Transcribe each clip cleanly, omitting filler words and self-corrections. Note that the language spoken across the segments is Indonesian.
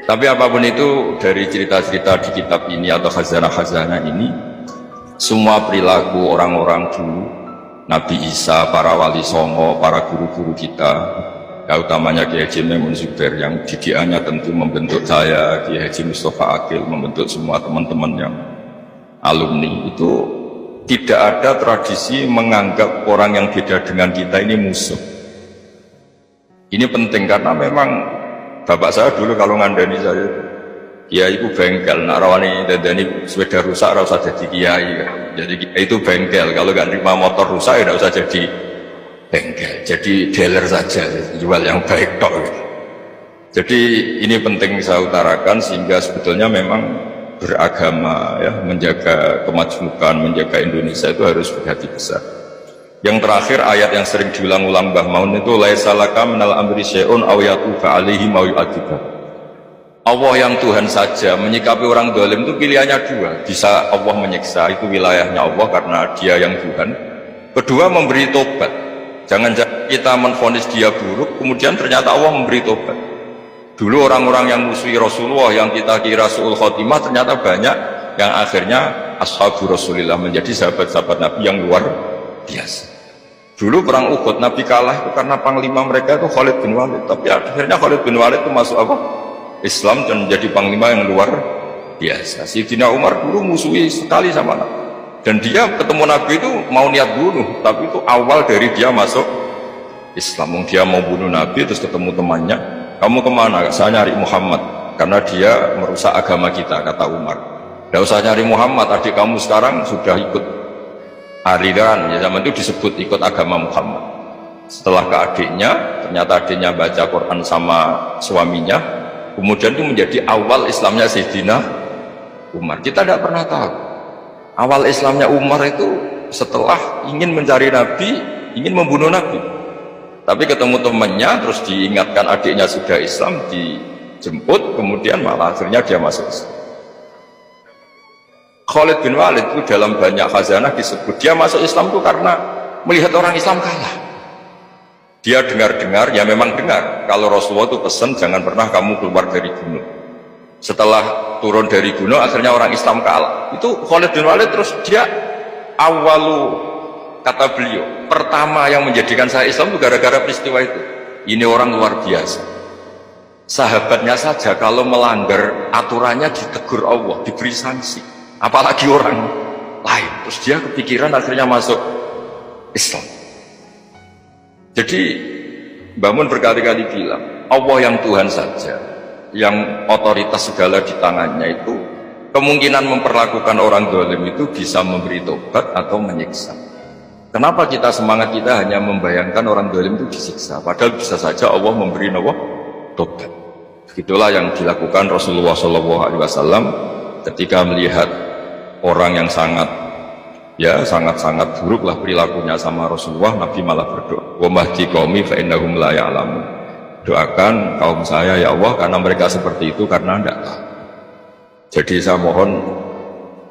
Tapi apapun itu, dari cerita-cerita di kitab ini atau khazanah-khazanah ini, semua perilaku orang-orang dulu, Nabi Isa, para wali songo, para guru-guru kita, ya utamanya Kiai Haji Maimun Zubair yang didikannya tentu membentuk saya, Kiai Haji Mustafa Akil, membentuk semua teman-teman yang alumni, itu tidak ada tradisi menganggap orang yang beda dengan kita ini musuh. Ini penting karena memang bapak saya dulu kalau ngandani saya, kiai itu bengkel, nak rawani dandani sepeda rusak ora usah jadi kiai. Jadi kiai itu bengkel, kalau nggak terima motor rusak ya tidak usah jadi bengkel, jadi dealer saja, jual yang baik tok. Jadi ini penting saya utarakan sehingga sebetulnya memang beragama ya, menjaga kemajemukan, menjaga Indonesia itu harus berhati besar. Yang terakhir ayat yang sering diulang-ulang Mbah Maun itu laisa laka minal amri syai'un aw yatufa alaihim aw yu'adzibah. Allah yang Tuhan saja menyikapi orang zalim itu pilihannya dua, bisa Allah menyiksa, itu wilayahnya Allah karena dia yang Tuhan. Kedua memberi tobat. Jangan kita menvonis dia buruk kemudian ternyata Allah memberi tobat. Dulu orang-orang yang musuhi Rasulullah yang kita kira su'ul khotimah ternyata banyak yang akhirnya ashabu Rasulillah menjadi sahabat-sahabat Nabi yang luar biasa. Dulu perang Uhud Nabi kalah itu karena panglima mereka itu Khalid bin Walid, tapi akhirnya Khalid bin Walid itu masuk apa? Islam dan menjadi panglima yang luar biasa. Sayyidina Umar dulu musuhi sekali sama Nabi dan dia ketemu Nabi itu mau niat bunuh, tapi itu awal dari dia masuk Islam. Dia mau bunuh Nabi terus ketemu temannya, kamu kemana? Saya nyari Muhammad karena dia merusak agama kita, kata Umar. Tidak usah nyari Muhammad, adik kamu sekarang sudah ikut aliran, ya zaman itu disebut ikut agama Muhammad. Setelah ke adiknya, ternyata adiknya baca Quran sama suaminya, kemudian itu menjadi awal Islamnya Sayyidina Umar. Kita tidak pernah tahu awal Islamnya Umar itu setelah ingin mencari Nabi, ingin membunuh Nabi, tapi ketemu temannya terus diingatkan adiknya sudah Islam, dijemput, kemudian malah akhirnya dia masuk Islam. Khalid bin Walid itu dalam banyak khazanah disebut dia masuk Islam itu karena melihat orang Islam kalah. Dia dengar-dengar, ya memang dengar kalau Rasulullah itu pesan jangan pernah kamu keluar dari gunung. Setelah turun dari gunung akhirnya orang Islam kalah. Itu Khalid bin Walid terus dia awalu, kata beliau, pertama yang menjadikan saya Islam itu gara-gara peristiwa itu. Ini orang luar biasa. Sahabatnya saja kalau melanggar aturannya ditegur Allah, diberi sanksi, apalagi orang lain. Terus dia kepikiran akhirnya masuk Islam. Jadi Mbah Mun berkali-kali bilang Allah yang Tuhan saja, yang otoritas segala di tangannya itu, kemungkinan memperlakukan orang zalim itu bisa memberi tobat atau menyiksa. Kenapa kita semangat kita hanya membayangkan orang zalim itu disiksa, padahal bisa saja Allah memberi tobat. Begitulah yang dilakukan Rasulullah SAW ketika melihat orang yang sangat buruklah perilakunya sama Rasulullah. Nabi malah berdoa, wa mahdi qaumi fa innahum la ya'lamun. Doakan kaum saya ya Allah karena mereka seperti itu karena tidak tahu. Jadi saya mohon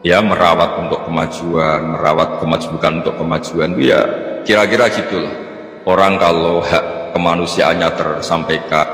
ya merawat untuk kemajuan, merawat kemajukan untuk kemajuan itu ya kira-kira gitulah. Orang kalau hak kemanusiaannya tersampaikan,